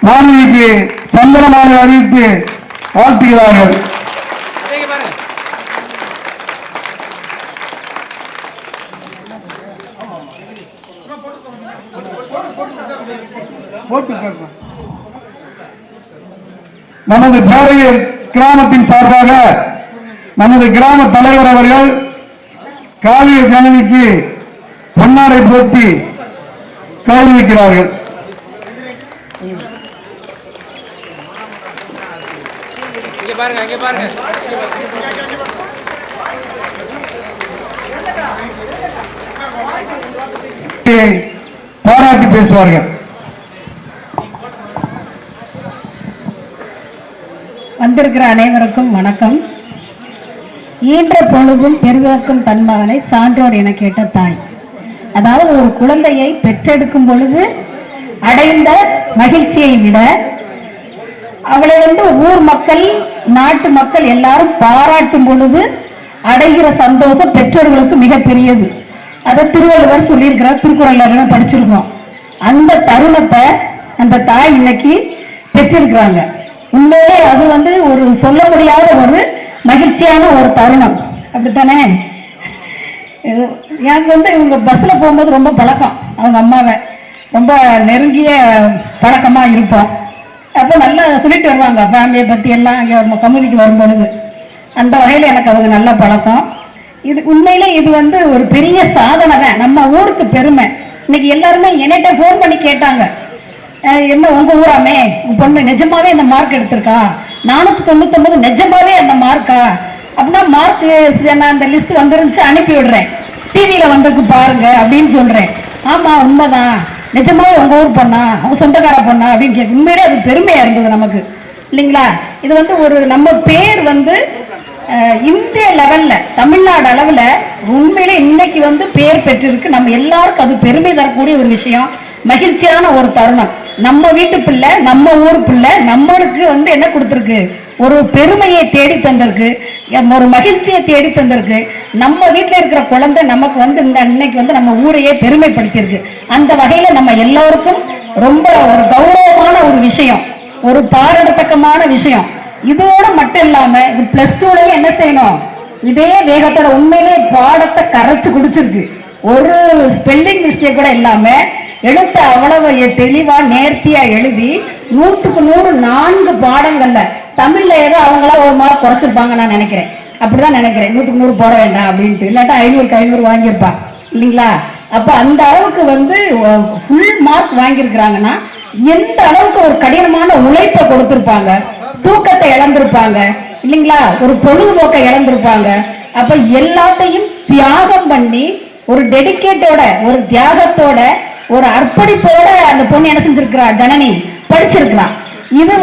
மாணவிக்கு சந்தனமாலை அறிவித்து வாழ்த்துகிறார்கள். நமது பேரையூர் கிராமத்தின் சார்பாக நமது கிராம தலைவர் அவர்கள் காவிய ஜனனிக்கு பொன்னாடை போர்த்தி கௌரவிக்கிறார்கள். பாராட்டி பேசுவார்கள். வந்திருக்கிற அனைவருக்கும் வணக்கம். ஈன்ற பொழுதும் பெரிதாக்கும் தன் மகனை சான்றோர் என கேட்ட தாய். அதாவது ஒரு குழந்தையை பெற்றெடுக்கும் பொழுது அடைந்த மகிழ்ச்சியை விட அவளை ஊர் மக்கள் நாட்டு மக்கள் எல்லாரும் பாராட்டும் பொழுது அடைகிற சந்தோஷம் பெற்றோர்களுக்கு மிகப்பெரியது. அதை திருவள்ளுவர் சொல்லியிருக்கிறார், திருக்குறள்ல படிச்சிருக்கோம். அந்த தருணத்தை அந்த தாய் இன்னைக்கு பெற்றிருக்கிறாங்க. உண்மையிலே அது ஒரு சொல்ல முடியாத ஒரு மகிழ்ச்சியான ஒரு தருணம், அப்படித்தானே? எனக்கு இவங்க பஸ்ல போகும்போது ரொம்ப பழக்கம். அவங்க அம்மாவை ரொம்ப நெருங்கிய பழக்கமா இருப்போம். அப்போ நல்லா சொல்லிட்டு வருவாங்க ஃபேமிலியை பத்தி எல்லாம். அங்கே கமுதிக்கு வரும்பொழுது அந்த வகையில் எனக்கு அவங்க நல்ல பழக்கம். இது உண்மையிலே இது ஒரு பெரிய சாதனை தான், நம்ம ஊருக்கு பெருமை. இன்னைக்கு எல்லாருமே என்கிட்ட ஃபோன் பண்ணி கேட்டாங்க, என்ன உங்க ஊராமே உங்க பொண்ணு நிஜமாவே இந்த மார்க் எடுத்திருக்கா, 499 நிஜமாவே அந்த மார்க்கா அப்படின்னா மார்க் நான் அந்த லிஸ்ட் வந்துருந்துச்சு அனுப்பி விடுறேன், டிவியில வந்திருக்கு பாருங்க அப்படின்னு சொல்றேன். ஆமா உண்மைதான், நிஜமாவே உங்க ஊர் பொண்ணா அவங்க சொந்தக்கார பொண்ணா அப்படின்னு கேட்க உண்மையிலே அது பெருமையா இருந்தது நமக்கு, இல்லைங்களா? இது ஒரு நம்ம பேர் இந்திய லெவல்ல தமிழ்நாடு அளவுல உண்மையிலே இன்னைக்கு பேர் பெற்றிருக்கு. நம்ம எல்லாருக்கும் அது பெருமை தரக்கூடிய ஒரு விஷயம், மகிழ்ச்சியான ஒரு தருணம். நம்ம வீட்டு பிள்ளை, நம்ம ஊர் பிள்ளை நம்மளுக்கு என்ன கொடுத்துருக்கு, ஒரு பெருமையை தேடி தந்திருக்கு, ஒரு மகிழ்ச்சியை தேடி தந்திருக்கு. நம்ம வீட்டில் இருக்கிற குழந்தை நமக்கு இன்னைக்கு நம்ம ஊரையே பெருமைப்படுத்தியிருக்கு. அந்த வகையில நம்ம எல்லோருக்கும் ரொம்ப ஒரு கௌரவமான ஒரு விஷயம், ஒரு பாராட்டத்தக்கமான விஷயம். இதோட மட்டும் இல்லாம இது +2லயும் என்ன செய்யணும், இதே வேகத்தோட உண்மையிலே பாடத்தை கரைச்சு குடிச்சிருக்கு. ஒரு ஸ்பெல்லிங் மிஸ்டேக் கூட இல்லாம எழுத்து அவ்வளவு தெளிவா நேர்த்தியா எழுதி 100க்கு 100 4 பாடங்கள்ல தமிழ்ல ஏதோ அவங்களா ஒரு மார்க் குறைச்சிருப்பாங்க நான் நினைக்கிறேன். அப்படிதான் நினைக்கிறேன், 100க்கு 100 போட வேண்டாம் அப்படின்ட்டு, இல்லாட்டா 500க்கு 500 வாங்கியிருப்பா இல்லைங்களா? அப்ப அந்த அளவுக்கு ஃபுல் மார்க் வாங்கியிருக்கிறாங்கன்னா எந்த அளவுக்கு ஒரு கடினமான உழைப்பை கொடுத்திருப்பாங்க, தூக்கத்தை இழந்திருப்பாங்க இல்லைங்களா, ஒரு பொழுதுபோக்கை இழந்திருப்பாங்க. அப்ப எல்லாத்தையும் தியாகம் பண்ணி ஒரு டெடிகேட்டோட ஒரு தியாகத்தோட ஒரு அர்ப்பணிப்போட அந்த பொண்ணு என்ன செஞ்சிருக்கிறா, ஜனனி படிச்சிருக்கிறான். இது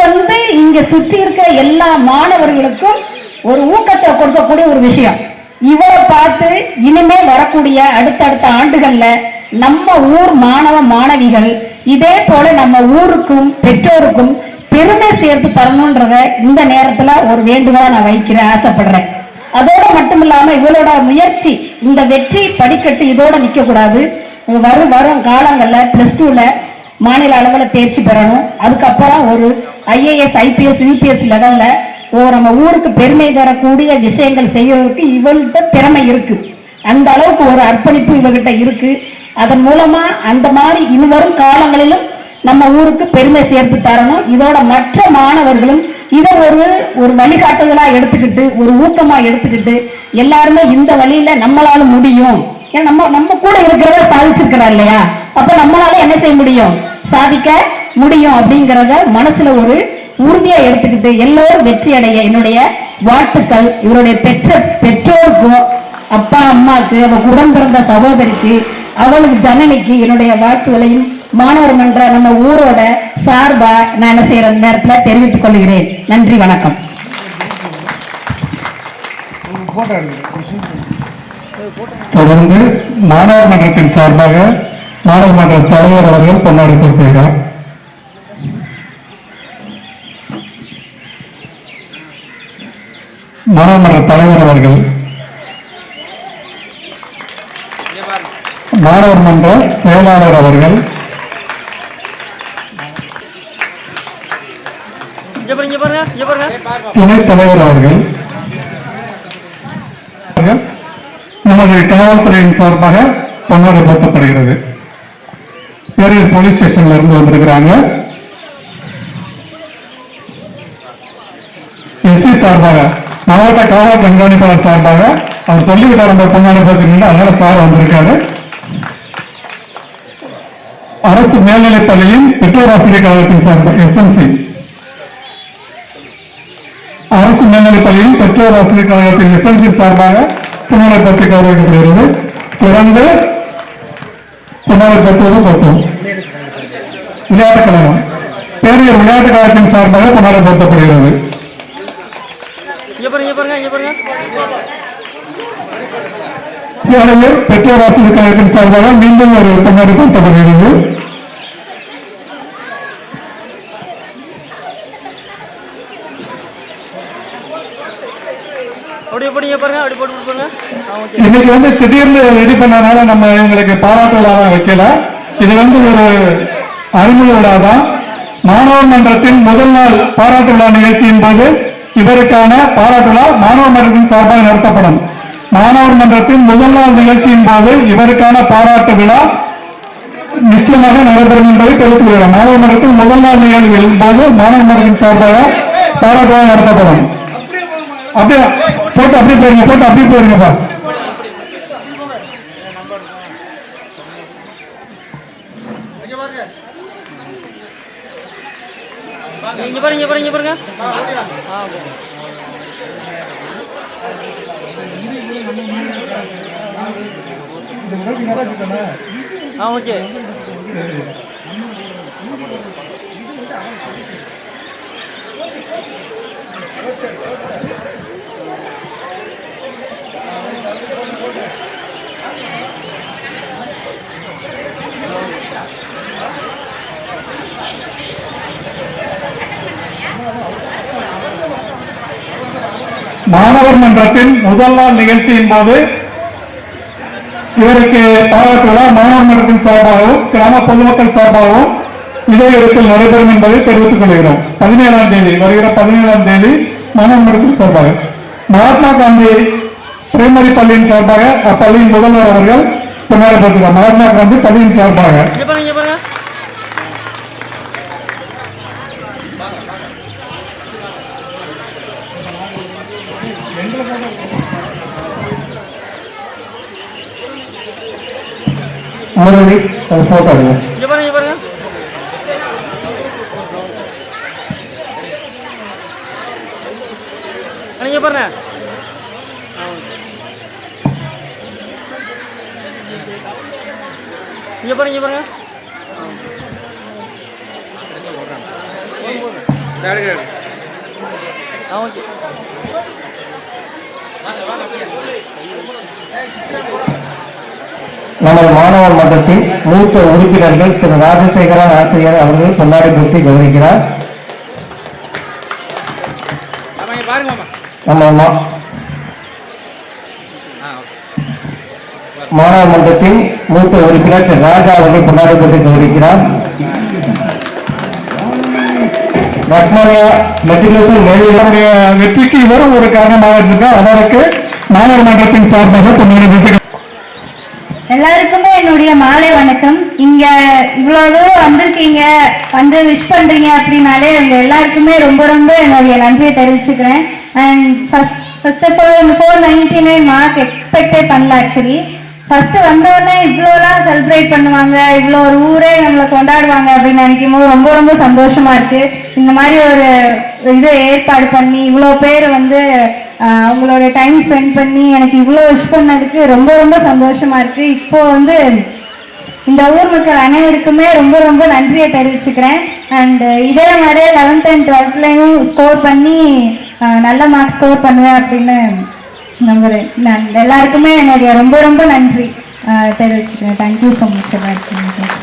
இங்க சுற்றி இருக்கிற எல்லா மாணவர்களுக்கும் ஒரு ஊக்கத்தை கொடுக்கக்கூடிய ஒரு விஷயம். இவரை பார்த்து இனிமே வரக்கூடிய அடுத்தடுத்த ஆண்டுகள்ல நம்ம ஊர் மாணவ மாணவிகள் இதே போல நம்ம ஊருக்கும் பெற்றோருக்கும் பெருமை சேர்த்து தரணும்ன்றத இந்த நேரத்துல ஒரு வேண்டுகோளா நான் வைக்கிறேன், ஆசைப்படுறேன். அதோட மட்டும் இல்லாம இவளோட முயற்சி, இந்த வெற்றி படிக்கட்டு இதோட நிக்க கூடாது. வரும் காலங்கள்ல +2ல மாநில அளவில் தேர்ச்சி பெறணும். அதுக்கப்புறம் ஒரு IAS IPS UPS லெவல்ல நம்ம ஊருக்கு பெருமை தரக்கூடிய விஷயங்கள் செய்யறதுக்கு இவள்கிட்ட திறமை இருக்கு. அந்த அளவுக்கு ஒரு அர்ப்பணிப்பு இவகிட்ட இருக்கு. அதன் மூலமா அந்த மாதிரி இனிவரும் காலங்களிலும் நம்ம ஊருக்கு பெருமை சேர்த்து தரணும். இதோட மற்ற மாணவர்களும் இதை ஒரு வழிகாட்டுதலா எடுத்துக்கிட்டு ஒரு ஊக்கமா எடுத்துக்கிட்டு எல்லாருமே இந்த வழியில நம்மளால முடியும், நம்ம கூட இருக்கிறத சாதிச்சிருக்கிறா இல்லையா, அப்ப நம்மளால என்ன செய்ய முடியும், சாதிக்க முடியும் அப்படிங்கறத மனசுல ஒரு உறுதியா எடுத்துக்கிட்டு எல்லோரும் வெற்றி அடைய என்னுடைய வாழ்த்துக்கள். இவருடைய பெற்றோருக்கும் அப்பா அம்மாக்கு, அவ உடன் பிறந்த சகோதரிக்கு, அவளுக்கு ஜனனிக்கு என்னுடைய வாழ்த்துக்களையும் மாணவர் மன்ற நம்ம ஊரோட சார்பா நான் என்ன செய்யற நேரத்தில் தெரிவித்துக் கொள்கிறேன். நன்றி, வணக்கம். தொடர்ந்து மாணவர் மன்றத்தின் சார்பாக மாணவர் மன்ற தலைவர் அவர்கள் பொன்னாடை கொடுத்திருக்கிறார். மாணவர் மன்ற தலைவர் அவர்கள் மாணவர் மன்ற செயலாளர் அவர்கள் துணைத் தலைவர் அவர்கள் நமது காவல்துறையின் சார்பாக பொன்னாடை போர்த்தப்படுகிறது. பேரூர் போலீஸ் ஸ்டேஷன்ல இருந்து வந்திருக்கிறாங்க. எஸ்பி சார்பாக மாவட்ட காவல் கண்காணிப்பாளர் சார்பாக அவர் சொல்லிவிட்டார் நம்ம பொன்னாடை போர்த்துக்கிட்டு, அதனால சார் வந்திருக்காரு. அரசு மேல்நிலைப் பள்ளியின் பெற்றோர் ஆசிரியர் கழகத்தின் சார்பாக எஸ்எம்சி அரசு மேல்நிலைப் பள்ளியில் பெற்றோர் ஆசிரியர் கழகத்தின் எஸ்எம்சி சார்பாக பொன்னாடை போர்த்தி கௌரவிக்கப்படுகிறது. தொடர்ந்து பொன்னாடை போர்த்துவதும் பொருத்தும் விளையாட்டுக் கழகம் பேரியர் விளையாட்டுக் கழகத்தின் சார்பாக பொன்னாடை போர்த்தப்படுகிறது. பெற்றோர் ஆசிரியர் கழகத்தின் சார்பாக மீண்டும் ஒரு பொன்னாடை போர்த்தப்படுகிறது. இன்னைக்கு வந்து திடீர்னு ரெடி பண்ணனால நம்ம இவங்களுக்கு பாராட்டு விழாதான் வைக்கல. இது வந்து ஒரு அறிமுக விழா தான். மாணவர் மன்றத்தின் முதல் நாள் பாராட்டு விழா நிகழ்ச்சியின் போது இவருக்கான பாராட்டு விழா மாணவர் மன்றத்தின் சார்பாக நடத்தப்படும். மாணவர் மன்றத்தின் முதல் நாள் நிகழ்ச்சியின் போது இவருக்கான பாராட்டு விழா நிச்சயமாக நடைபெறும் என்பதை தெரிவித்துக் கொள்கிறோம். மாணவர் மன்றத்தின் முதல் நாள் நிகழ்வுகளின் போது மாணவர் மன்றத்தின் சார்பாக பாராட்டு விழா நடத்தப்படும். அப்படியே போட்டு அப்படியே போயிருங்கப்பா. ஓகே மாணவர் மன்றத்தின் முதல் நாள் நிகழ்ச்சியின் போது இவருக்கு பாராட்டு விழா மாணவர் மன்றத்தின் சார்பாகவும் கிராம பொதுமக்கள் சார்பாகவும் இதே இடத்தில் நடைபெறும் என்பதை தெரிவித்துக் கொள்கிறோம். 17ஆம் தேதி வருகிற 17ஆம் தேதி மாணவர் மன்றத்தின் சார்பாக மகாத்மா காந்தி பிரைமரி பள்ளியின் சார்பாக அப்பள்ளியின் முதல்வர் அவர்கள் கொண்டாடப்படுகிறார். மகாத்மா காந்தி பள்ளியின் சார்பாக போட்டோ நமது மாணவர் மன்றத்தின் மூத்த உறுப்பினர்கள் திரு ராஜசேகரன் ஆசிரியர் அவர்கள் பொன்னாடை போர்த்தி கௌரவிக்கிறார். மாணவர் மன்றத்தின் மூத்த உறுப்பினர் திரு ராஜா அவர்கள் பொன்னாடை போர்த்தி கௌரவிக்கிறார். வெற்றிக்கு இவரும் ஒரு காரணமாக இருந்திருக்கார். அவருக்கு மாணவர் மன்றத்தின் சார்பாக பொன்னாடை போர்த்தி எல்லாருக்குமே என்னுடைய மாலை வணக்கம். இங்க இவ்வளவு தூரம் வந்திருக்கீங்க, வந்து விஷ் பண்றீங்க அப்படின்னாலே உங்க எல்லாருக்குமே ரொம்ப ரொம்ப என்னுடைய நன்றியை தெரிவிச்சுக்கிறேன். And first of all 499 mark எக்ஸ்பெக்டே பண்ணல. ஆக்சுவலி ஃபர்ஸ்ட் வந்தோடனே இவ்வளோலாம் செலிப்ரேட் பண்ணுவாங்க, இவ்வளோ ஒரு ஊரே நம்மளை கொண்டாடுவாங்க அப்படின்னு நினைக்கும் போது ரொம்ப ரொம்ப சந்தோஷமா இருக்கு. இந்த மாதிரி ஒரு இது ஏற்பாடு பண்ணி இவ்வளோ பேர் வந்து அவங்களோட டைம் ஸ்பெண்ட் பண்ணி எனக்கு இவ்வளோ விஷ் பண்ணதுக்கு ரொம்ப ரொம்ப சந்தோஷமா இருக்கு. இப்போ வந்து இந்த ஊர் மக்கள் அனைவருக்குமே ரொம்ப ரொம்ப நன்றியை தெரிவிச்சுக்கிறேன். அண்ட் இதே மாதிரி 11th and 12thலையும் ஸ்கோர் பண்ணி நல்ல மார்க் ஸ்கோர் பண்ணுவேன் அப்படின்னு நம்புறேன். நான் எல்லாருக்குமே என்னுடைய ரொம்ப ரொம்ப நன்றி தெரிவிச்சுக்கிறேன். Thank you so much.